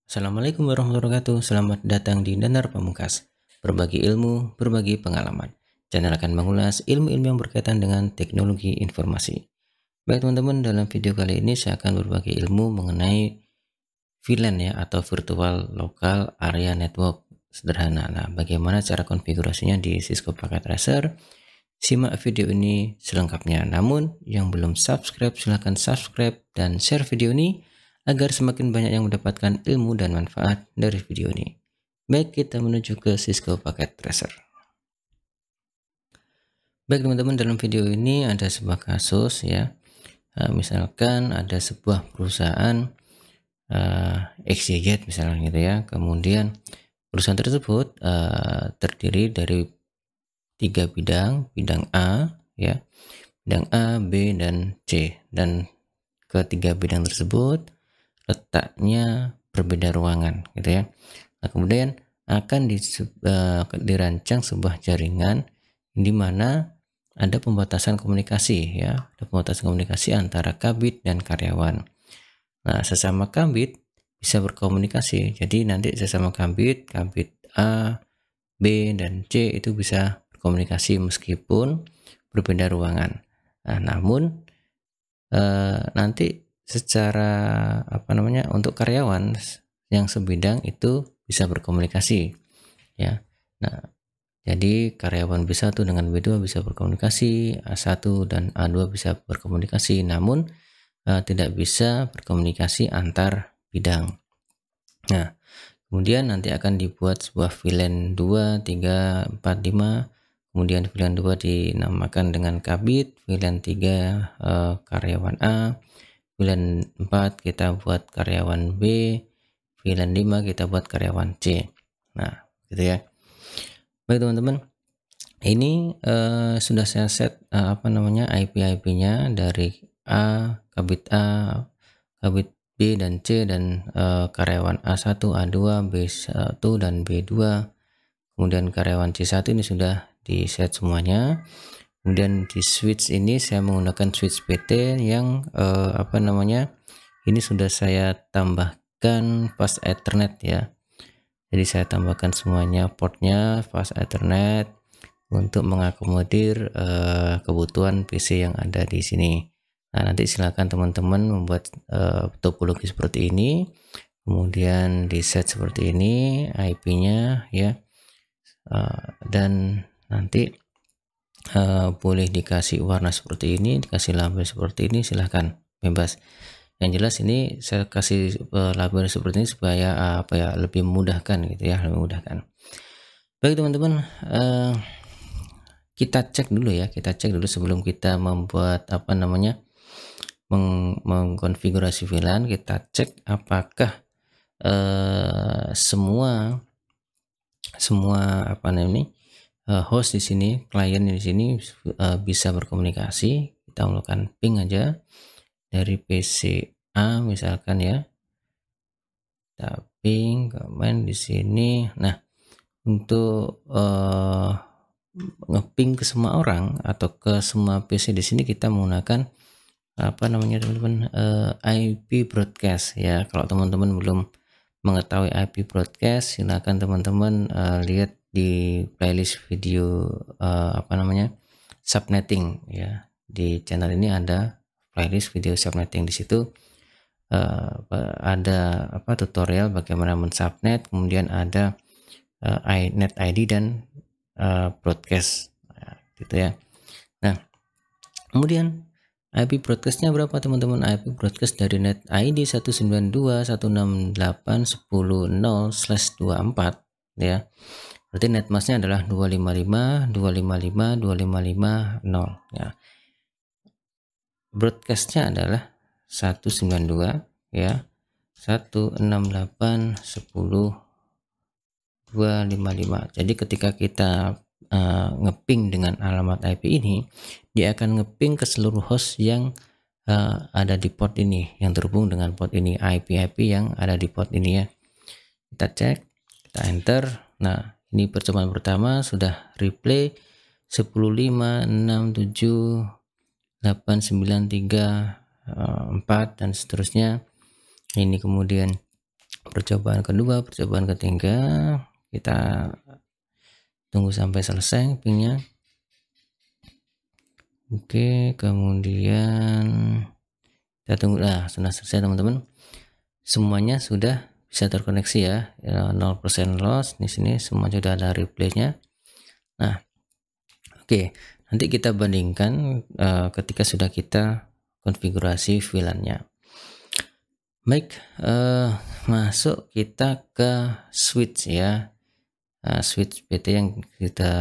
Assalamualaikum warahmatullahi wabarakatuh. Selamat datang di Danar Pamungkas. Berbagi ilmu, berbagi pengalaman. Channel akan mengulas ilmu-ilmu yang berkaitan dengan teknologi informasi. Baik teman-teman, dalam video kali ini saya akan berbagi ilmu mengenai VLAN ya, atau Virtual Local Area Network. Sederhana. Nah, bagaimana cara konfigurasinya di Cisco Packet Tracer? Simak video ini selengkapnya. Namun, yang belum subscribe silahkan subscribe dan share video ini agar semakin banyak yang mendapatkan ilmu dan manfaat dari video ini. Baik, kita menuju ke Cisco Packet Tracer. Baik teman-teman, dalam video ini ada sebuah kasus ya. Misalkan ada sebuah perusahaan XYZ misalnya gitu ya. Kemudian perusahaan tersebut terdiri dari 3 bidang A ya, bidang A, B, dan C, dan ketiga bidang tersebut letaknya berbeda ruangan gitu ya. Nah, kemudian akan dirancang sebuah jaringan di mana ada pembatasan komunikasi ya, ada pembatasan komunikasi antara kabit dan karyawan. Nah, sesama kabit bisa berkomunikasi. Jadi nanti sesama kabit A, B, dan C itu bisa berkomunikasi meskipun berbeda ruangan. Nah, namun nanti secara untuk karyawan yang sebidang itu bisa berkomunikasi ya. Nah, jadi karyawan B1 dengan B2 bisa berkomunikasi, A1 dan A2 bisa berkomunikasi, namun tidak bisa berkomunikasi antar bidang. Nah, kemudian nanti akan dibuat sebuah VLAN 2, 3, 4, 5. Kemudian VLAN 2 dinamakan dengan kabit, VLAN 3 karyawan A, VLAN 4 kita buat karyawan B, VLAN 5 kita buat karyawan C. Nah, gitu ya. Baik teman-teman, ini sudah saya set IP-nya dari kabit A, kabit B dan C, dan karyawan A1, A2, B1 dan B2. Kemudian karyawan C1 ini sudah di set semuanya. Kemudian di switch ini saya menggunakan switch PT yang ini sudah saya tambahkan fast Ethernet ya. Jadi saya tambahkan semuanya portnya fast Ethernet untuk mengakomodir kebutuhan PC yang ada di sini. Nah, nanti silakan teman-teman membuat topologi seperti ini, kemudian di set seperti ini IP-nya ya, dan nanti boleh dikasih warna seperti ini, dikasih label seperti ini, silahkan bebas. Yang jelas ini saya kasih label seperti ini supaya lebih memudahkan gitu ya, lebih memudahkan. Baik teman-teman, kita cek dulu sebelum kita membuat mengkonfigurasi VLAN. Kita cek apakah semua host di sini, klien di sini bisa berkomunikasi. Kita melakukan ping aja dari PC A misalkan ya. Kita ping command di sini. Nah, untuk ngeping ke semua orang atau ke semua PC di sini kita menggunakan teman-teman IP broadcast ya. Kalau teman-teman belum mengetahui IP broadcast, silakan teman-teman lihat di playlist video subnetting ya. Di channel ini ada playlist video subnetting. Di situ ada tutorial bagaimana mensubnet, kemudian ada net ID dan broadcast gitu ya. Nah, kemudian IP broadcastnya berapa teman-teman? IP broadcast dari net ID 192.168.10.0/24 ya. Berarti net masknya adalah 255.255.255.0 ya. Broadcastnya adalah 192 ya, 168.10.255. Jadi ketika kita ngeping dengan alamat IP ini, dia akan ngeping ke seluruh host yang ada di port ini, yang terhubung dengan port ini, IP yang ada di port ini ya. Kita cek, kita enter. Nah, ini percobaan pertama sudah replay 10.5.6.7.8.9.3.4 dan seterusnya. Ini kemudian percobaan kedua, percobaan ketiga, kita tunggu sampai selesai pingnya. Oke, kemudian kita tunggu. Nah, sudah selesai teman-teman, semuanya sudah bisa terkoneksi ya, 0% loss. Di sini semua sudah ada replaynya. Nah, oke, nanti kita bandingkan ketika sudah kita konfigurasi VLAN-nya. Baik, masuk kita ke switch ya. Switch PT yang kita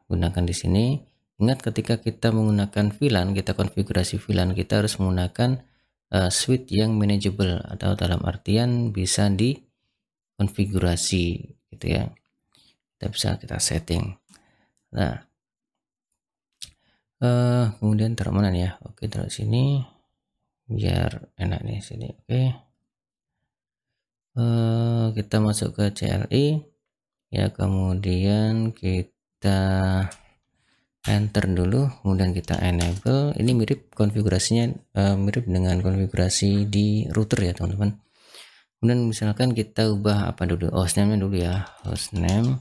gunakan di sini. Ingat, ketika kita menggunakan VLAN, kita konfigurasi VLAN, kita harus menggunakan switch yang manageable, atau dalam artian bisa dikonfigurasi gitu ya. Kita bisa kita setting. Nah, kemudian taruh mana nih ya? Oke, taruh sini biar enak nih sini. Oke. Kita masuk ke CLI ya, kemudian kita enter dulu, kemudian kita enable. Ini mirip konfigurasinya, mirip dengan konfigurasi di router ya teman-teman. Kemudian misalkan kita ubah apa dulu, hostname dulu ya, hostname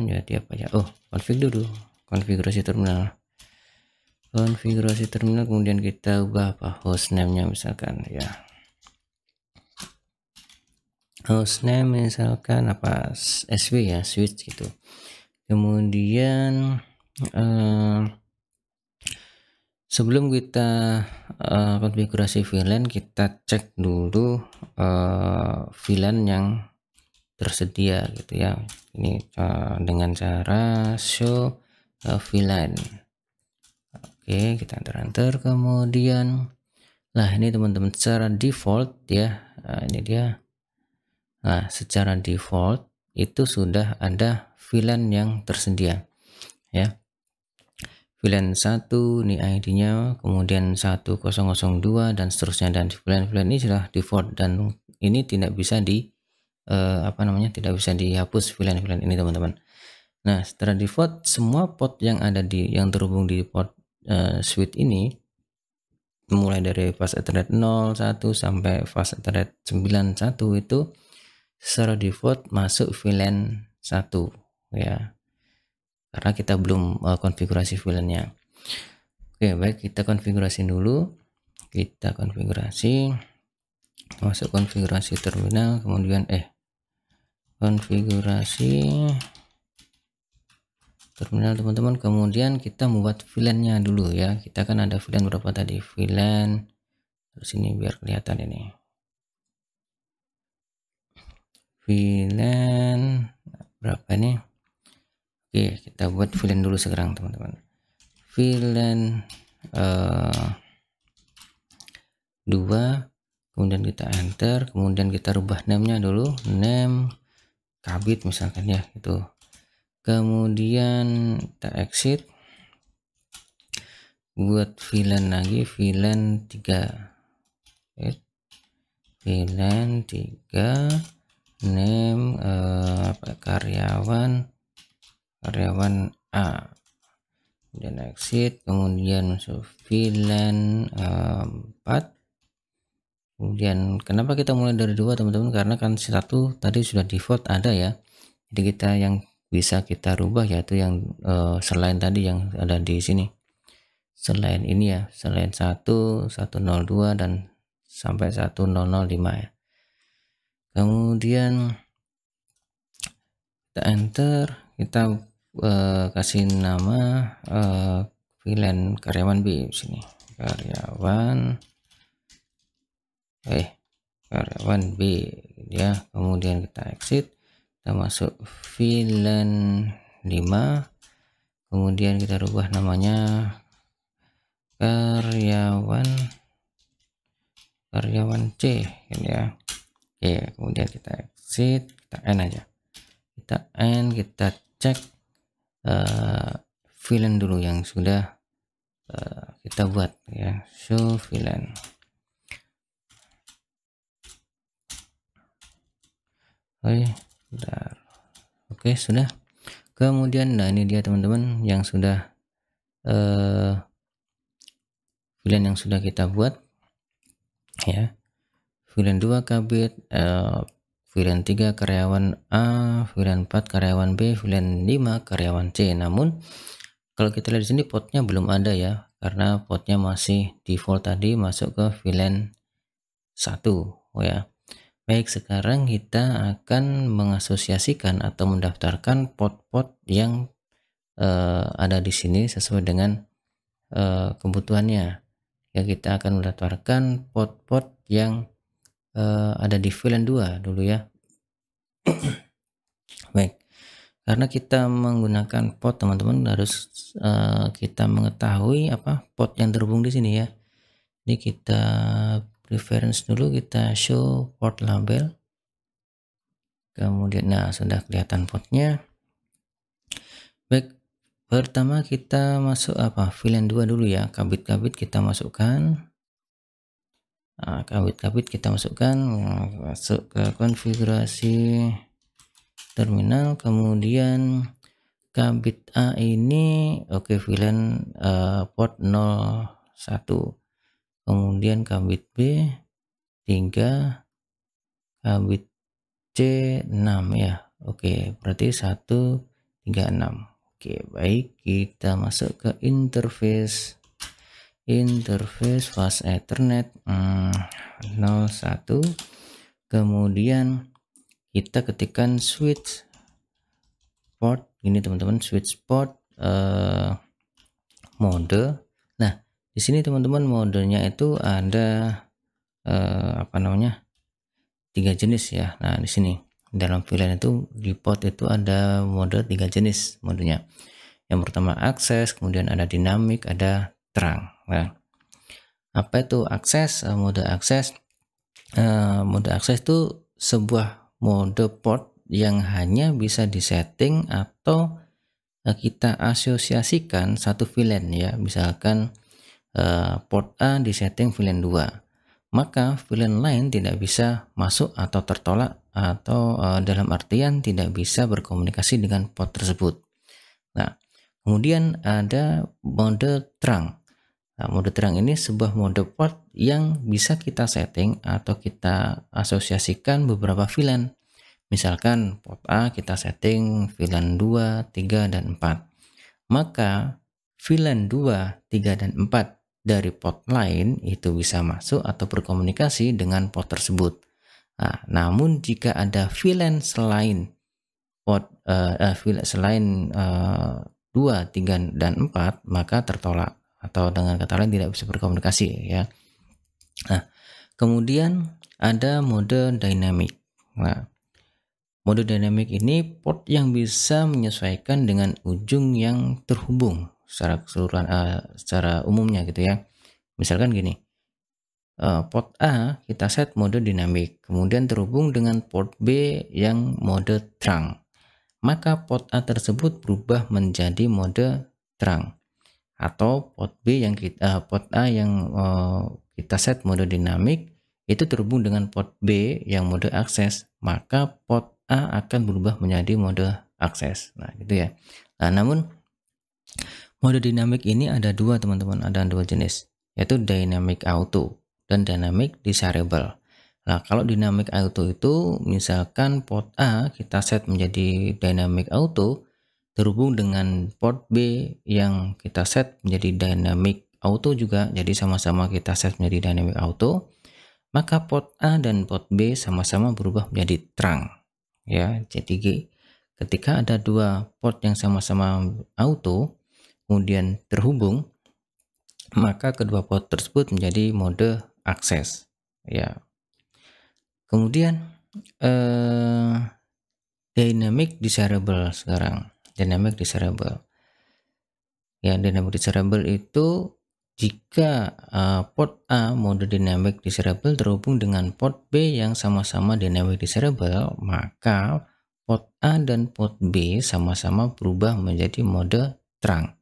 jadi apa ya, config dulu, konfigurasi terminal, kemudian kita ubah apa, hostname-nya misalkan ya, hostname misalkan apa, SW ya, switch gitu. Kemudian sebelum kita konfigurasi VLAN, kita cek dulu VLAN yang tersedia gitu ya. Ini dengan cara show VLAN. Oke, kita enter, kemudian nah ini teman-teman secara default ya, ini dia. Nah, secara default itu sudah ada VLAN yang tersedia ya. VLAN 1 ini ID-nya, kemudian 1002 dan seterusnya, dan VLAN ini sudah default dan ini tidak bisa tidak bisa dihapus VLAN ini teman-teman. Nah, secara default semua port yang ada yang terhubung di port switch ini, mulai dari fast Ethernet 01 sampai fast Ethernet 91 itu secara default masuk VLAN 1 ya, karena kita belum konfigurasi VLAN-nya. Oke, baik, kita konfigurasi dulu. Kita konfigurasi, masuk konfigurasi terminal, kemudian konfigurasi terminal teman-teman, kemudian kita membuat VLAN-nya dulu ya. Kita kan ada VLAN berapa tadi, VLAN terus ini biar kelihatan, ini VLAN berapa ini. Oke, kita buat VLAN dulu sekarang teman-teman, VLAN 2, kemudian kita enter, kemudian kita rubah name-nya dulu, name kabit misalkan ya itu, kemudian kita exit, buat VLAN lagi, VLAN 3, VLAN 3, name karyawan A, kemudian exit, kemudian masuk VLAN 4. Kemudian kenapa kita mulai dari 2 teman-teman, karena kan 1 tadi sudah default ada ya, jadi kita yang bisa kita rubah yaitu yang selain tadi yang ada di sini, selain ini ya, selain 1, 102 dan sampai 1005 ya. Kemudian kita enter, kita kasih nama VLAN karyawan B di sini, karyawan B ya. Kemudian kita exit, kita masuk VLAN 5, kemudian kita rubah namanya karyawan C ini ya. Oke, kemudian kita exit, kita end aja, kita cek VLAN dulu yang sudah kita buat ya, show VLAN. Oke, sudah. Kemudian nah ini dia teman-teman yang sudah VLAN yang sudah kita buat ya, VLAN 2 kabit, VLAN 3 karyawan A, VLAN 4 karyawan B, VLAN 5 karyawan C. Namun kalau kita lihat di sini portnya belum ada ya, karena portnya masih default tadi masuk ke VLAN 1 ya. Baik, sekarang kita akan mengasosiasikan atau mendaftarkan port-port yang ada di sini sesuai dengan kebutuhannya. Ya, kita akan mendaftarkan port-port yang ada di VLAN 2 dulu ya. Baik, karena kita menggunakan port, teman-teman harus kita mengetahui apa port yang terhubung di sini ya. Ini kita preference dulu, kita show port label. Kemudian nah sudah kelihatan portnya. Baik, pertama kita masuk apa VLAN 2 dulu ya, kabit-kabit kita masukkan. Nah, kabit-kabit kita masukkan, masuk ke konfigurasi terminal, kemudian kabit A ini oke, VLAN port 01, kemudian kabit B 3, kabit C 6 ya. Oke, berarti 136. Oke, baik, kita masuk ke interface fast ethernet 01, kemudian kita ketikkan switch port ini teman-teman, switch port mode. Nah, di sini teman-teman modenya itu ada apa namanya 3 jenis ya. Nah, di sini dalam VLAN itu di port itu ada mode 3 jenis modenya. Yang pertama akses, kemudian ada dinamik, ada terang. Nah, apa itu akses? Mode akses itu sebuah mode port yang hanya bisa disetting atau kita asosiasikan satu VLAN ya. Misalkan port A disetting VLAN 2, maka VLAN lain tidak bisa masuk atau tertolak, atau dalam artian tidak bisa berkomunikasi dengan port tersebut. Nah, kemudian ada mode terang. Nah, mode terang ini sebuah mode port yang bisa kita setting atau kita asosiasikan beberapa VLAN. Misalkan port A kita setting VLAN 2, 3, dan 4. Maka VLAN 2, 3, dan 4 dari port lain itu bisa masuk atau berkomunikasi dengan port tersebut. Nah, namun jika ada VLAN selain port selain 2, 3, dan 4, maka tertolak atau dengan kata lain tidak bisa berkomunikasi ya. Nah, kemudian ada mode dynamic. Nah, mode dynamic ini port yang bisa menyesuaikan dengan ujung yang terhubung secara keseluruhan, secara umumnya gitu ya. Misalkan gini, port A kita set mode dynamic, kemudian terhubung dengan port B yang mode terang, maka port A tersebut berubah menjadi mode terang. Atau port A yang kita set mode dynamic itu terhubung dengan port B yang mode akses, maka port A akan berubah menjadi mode akses. Nah, gitu ya. Nah, namun mode dynamic ini ada dua teman-teman, ada dua jenis, yaitu dynamic auto dan dynamic desirable. Nah, kalau dynamic auto itu misalkan port A kita set menjadi dynamic auto terhubung dengan port B yang kita set menjadi dynamic auto juga, jadi sama-sama kita set menjadi dynamic auto, maka port A dan port B sama-sama berubah menjadi terang ya. Jadi ketika ada dua port yang sama-sama auto kemudian terhubung, maka kedua port tersebut menjadi mode akses ya. Kemudian dynamic desirable sekarang. Dynamic desirable ya, dynamic desirable itu jika port A mode dynamic desirable terhubung dengan port B yang sama-sama dynamic desirable, maka port A dan port B sama-sama berubah menjadi mode terang.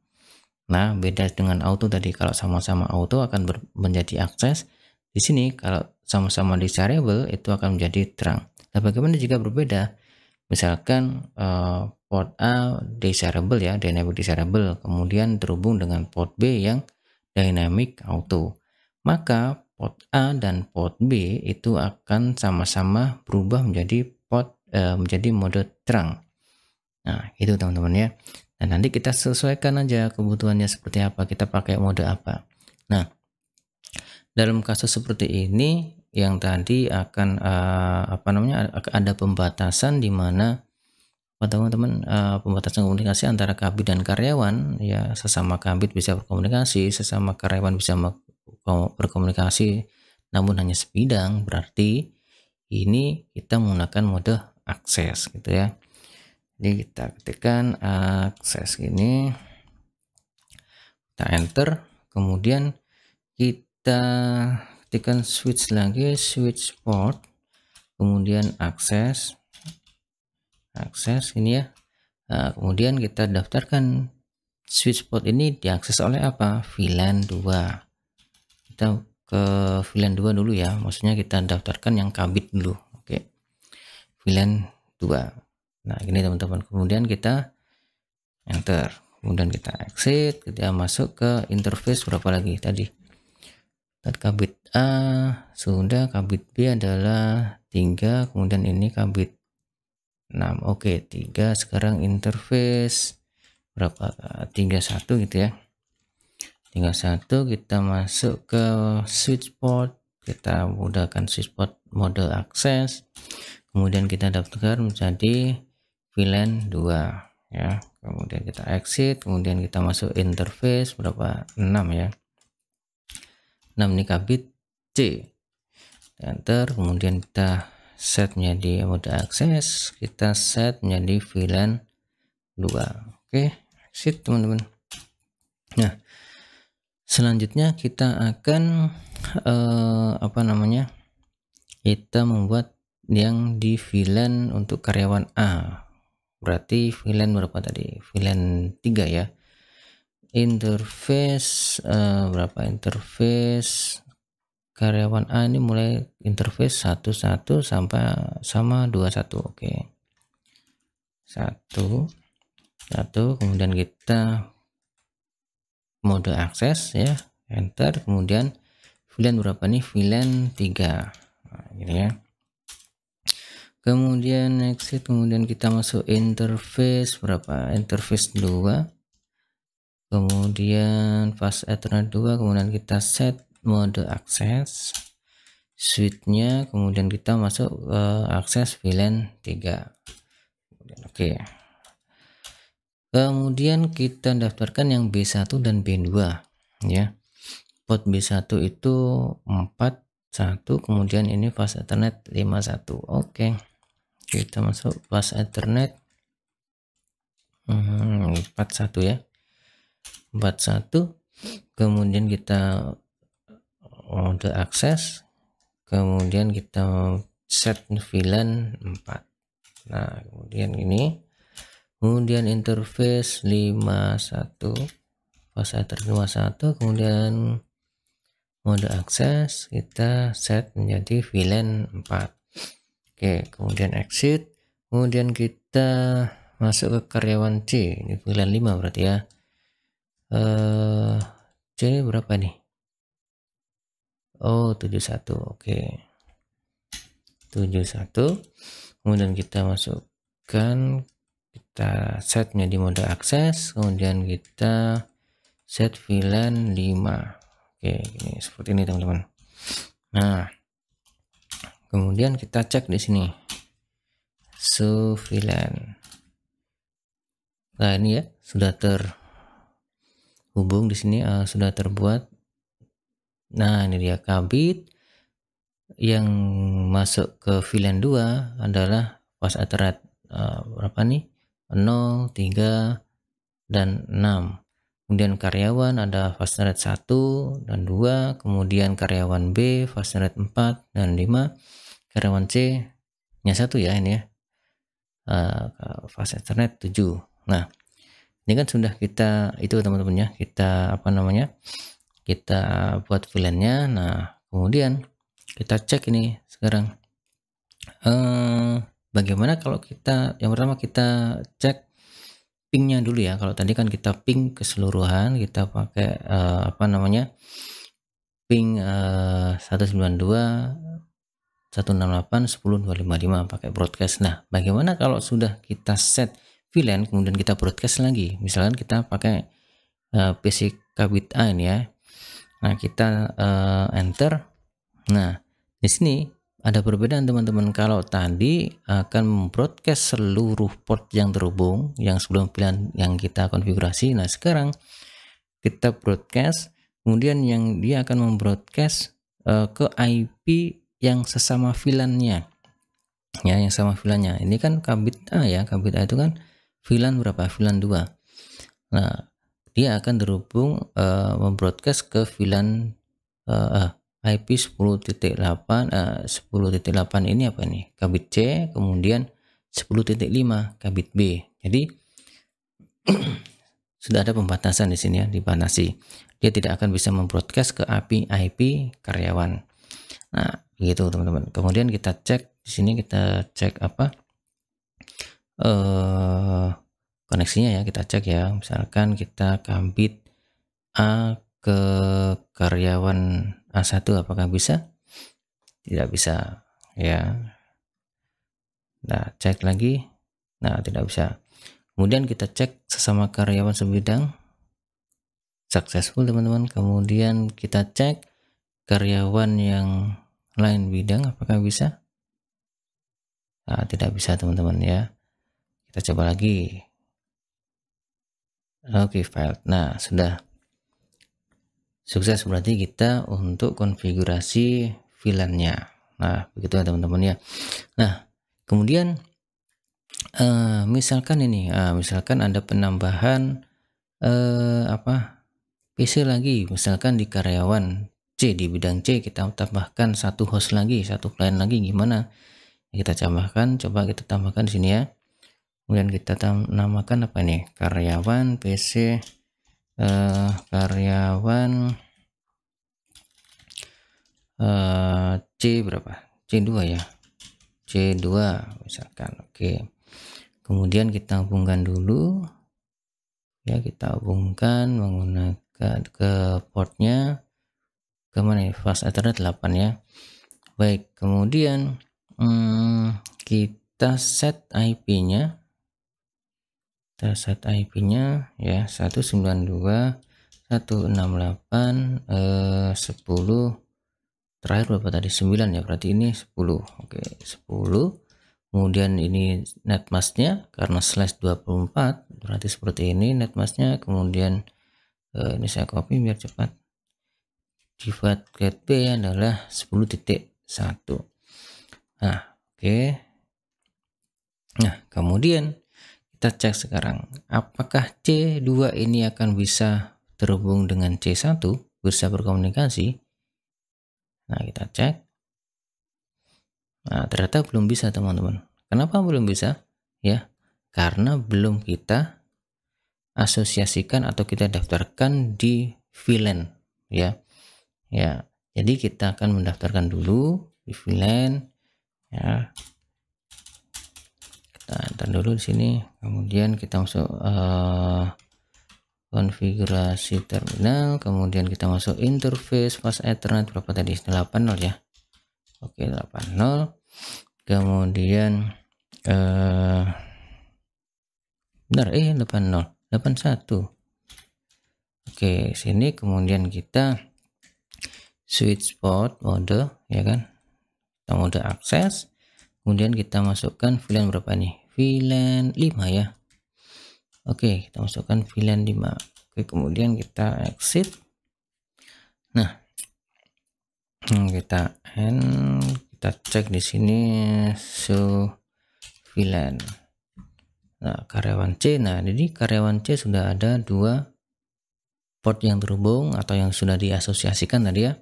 Nah, beda dengan auto tadi, kalau sama-sama auto akan menjadi akses. Di sini kalau sama-sama desirable itu akan menjadi terang. Nah, bagaimana jika berbeda? Misalkan port A desirable ya, dynamic desirable, kemudian terhubung dengan port B yang dynamic auto, maka port A dan port B itu akan sama-sama berubah menjadi menjadi mode terang. Nah, itu teman-teman ya. Dan nanti kita sesuaikan aja kebutuhannya seperti apa, kita pakai mode apa. Nah, dalam kasus seperti ini yang tadi akan ada pembatasan di mana teman-teman, pembatasan komunikasi antara kabit dan karyawan ya, sesama kabit bisa berkomunikasi, sesama karyawan bisa berkomunikasi namun hanya sebidang, berarti ini kita menggunakan mode akses gitu ya. Jadi kita ketikkan akses ini, kita enter, kemudian kita ketikkan switch lagi, switch port, kemudian akses ini ya. Nah, kemudian kita daftarkan switch port ini diakses oleh apa? VLAN 2. Kita ke VLAN 2 dulu ya, maksudnya kita daftarkan yang kabit dulu. Oke, VLAN 2. Nah, gini teman-teman, kemudian kita enter, kemudian kita exit, kita masuk ke interface berapa lagi tadi? Kabit A sudah, kabit B adalah 3, kemudian ini kabit 6. Oke, 3. Sekarang interface berapa? 31 gitu ya. 31, kita masuk ke switch port, kita mudahkan switch port mode akses, kemudian kita daftarkan menjadi VLAN 2 ya. Kemudian kita exit, kemudian kita masuk interface berapa? 6 ya. 6 ini kabit C. Enter, kemudian kita set menjadi mode akses, kita set menjadi VLAN 2. Oke, exit teman-teman. Nah, selanjutnya kita akan kita membuat yang di VLAN untuk karyawan A. Berarti VLAN berapa tadi? VLAN 3 ya. Interface berapa? Interface karyawan A ini mulai interface 11 sampai sama 21. Oke. 1, kemudian kita mode akses ya, enter, kemudian VLAN berapa nih? VLAN 3. Nah, ini ya. Kemudian exit, kemudian kita masuk interface berapa? Interface 2. Kemudian fast ethernet 2, kemudian kita set mode akses switchnya, kemudian kita masuk akses VLAN 3. Oke. Kemudian kita daftarkan yang B1 dan B2 ya. Port B1 itu 41, kemudian ini fast ethernet 51. Oke. Kita masuk fast ethernet 41 ya. 41, kemudian kita mode akses, kemudian kita set VLAN 4. Nah, kemudian ini, kemudian interface 51, fast ethernet 51, kemudian mode akses kita set menjadi VLAN 4. Oke, kemudian exit, kemudian kita masuk ke karyawan C, ini VLAN 5 berarti ya. C berapa nih? Oh, 71. Oke. 71. Kemudian kita masukkan, kita set menjadi mode akses, kemudian kita set VLAN 5. Oke, ini seperti ini teman-teman. Nah, kemudian kita cek di sini. VLAN. Nah, ini ya sudah terhubung di sini, sudah terbuat. Nah, ini dia kabit yang masuk ke VLAN 2 adalah fast ethernet berapa nih? 0, 3, dan 6. Kemudian karyawan ada fast ethernet 1 dan 2, kemudian karyawan B fast ethernet 4 dan 5, karyawan C nya 1 ya ini ya. Fast ethernet 7. Nah, ini kan sudah kita itu teman-teman ya, kita kita buat VLAN-nya. Nah, kemudian kita cek ini sekarang bagaimana kalau kita yang pertama kita cek pingnya dulu ya. Kalau tadi kan kita ping keseluruhan, kita pakai ping 192.168.10.255 pakai broadcast. Nah, bagaimana kalau sudah kita set VLAN kemudian kita broadcast lagi? Misalkan kita pakai PC kabit A ini ya. Nah, kita enter. Nah, di sini ada perbedaan teman-teman. Kalau tadi akan membroadcast seluruh port yang terhubung yang sebelum pilihan yang kita konfigurasi. Nah, sekarang kita broadcast, kemudian yang dia akan membroadcast ke IP yang sesama VLAN-nya. Ya, yang sama VLAN-nya. Ini kan kabit A ya, kabit A itu kan VLAN berapa? VLAN 2. Nah, dia akan terhubung membroadcast ke VLAN IP 10.8 10.8 ini apa nih? Kabit C, kemudian 10.5 kabit B. Jadi sudah ada pembatasan di sini ya, dibatasi. Dia tidak akan bisa membroadcast ke IP karyawan. Nah, begitu teman-teman. Kemudian kita cek di sini, kita cek apa? Koneksinya ya, kita cek ya. Misalkan kita kabit A ke karyawan A1 apakah bisa? Tidak bisa ya. Nah, cek lagi. Nah, tidak bisa. Kemudian kita cek sesama karyawan sebidang, successful teman-teman. Kemudian kita cek karyawan yang lain bidang apakah bisa? Nah, tidak bisa teman-teman ya. Kita coba lagi. Oke, file. Nah, sudah sukses berarti kita untuk konfigurasi VLAN-nya. Nah, begitu ya teman-teman ya. Nah, kemudian misalkan ini, misalkan ada penambahan PC lagi, misalkan di karyawan C, di bidang C kita tambahkan satu host lagi, satu client lagi, gimana? Kita tambahkan, coba kita tambahkan di sini ya. Kemudian kita namakan apa nih? Karyawan PC, karyawan C berapa? C2 ya. C2 misalkan. Oke. Kemudian kita hubungkan dulu. Ya, kita hubungkan menggunakan ke portnya ke mana ya? Fast Ethernet 8 ya. Baik, kemudian kita set IP-nya. Kita set IP-nya ya 192.168.10. Terakhir berapa tadi? 9 ya, berarti ini 10. Oke, 10. Kemudian ini netmasknya karena /24 berarti seperti ini netmasknya. Kemudian ini saya copy biar cepat. Divide get B adalah 10.1. Nah, oke. Nah, kemudian kita cek sekarang apakah C2 ini akan bisa terhubung dengan C1, bisa berkomunikasi. Nah, kita cek. Nah, ternyata belum bisa teman-teman. Kenapa belum bisa? Ya, karena belum kita asosiasikan atau kita daftarkan di VLAN ya. Ya, jadi kita akan mendaftarkan dulu di VLAN ya. Kita enter dulu di sini, kemudian kita masuk konfigurasi terminal, kemudian kita masuk interface fast Ethernet berapa tadi? 80 ya. Oke, 80. Kemudian benar 80 81. Oke, sini kemudian kita switch port mode ya kan. Kita mode akses. Kemudian kita masukkan VLAN berapa nih? VLAN 5 ya. Oke, kita masukkan VLAN 5. Oke, kemudian kita exit. Nah, kita cek di sini VLAN. Nah, karyawan C. Nah, jadi karyawan C sudah ada 2 port yang terhubung atau yang sudah diasosiasikan tadi ya.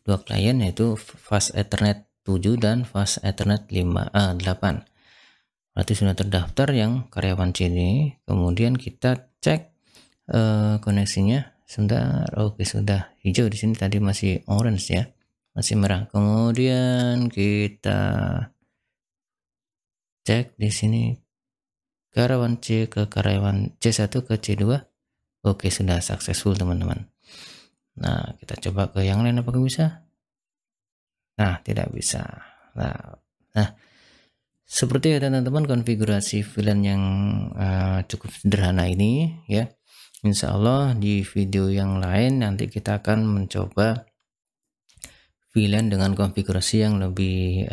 2 klien yaitu Fast Ethernet 7 dan Fast Ethernet 8. Berarti sudah terdaftar yang karyawan C ini. Kemudian kita cek koneksinya. Sebentar. Oke, sudah hijau di sini, tadi masih orange ya. Masih merah. Kemudian kita cek di sini karyawan C ke karyawan C1 ke C2. Oke, sudah successful teman-teman. Nah, kita coba ke yang lain, apakah bisa? Nah, tidak bisa. Nah, seperti ya teman-teman, konfigurasi VLAN yang cukup sederhana ini ya. Insya Allah di video yang lain nanti kita akan mencoba VLAN dengan konfigurasi yang lebih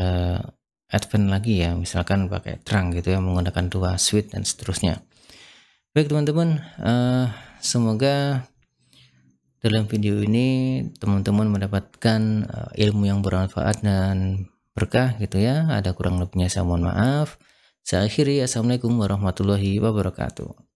advance lagi ya, misalkan pakai trunk gitu ya, menggunakan 2 switch dan seterusnya. Baik teman-teman, semoga dalam video ini teman-teman mendapatkan ilmu yang bermanfaat dan berkah gitu ya. Ada kurang lebihnya saya mohon maaf. Saya akhiri, assalamualaikum warahmatullahi wabarakatuh.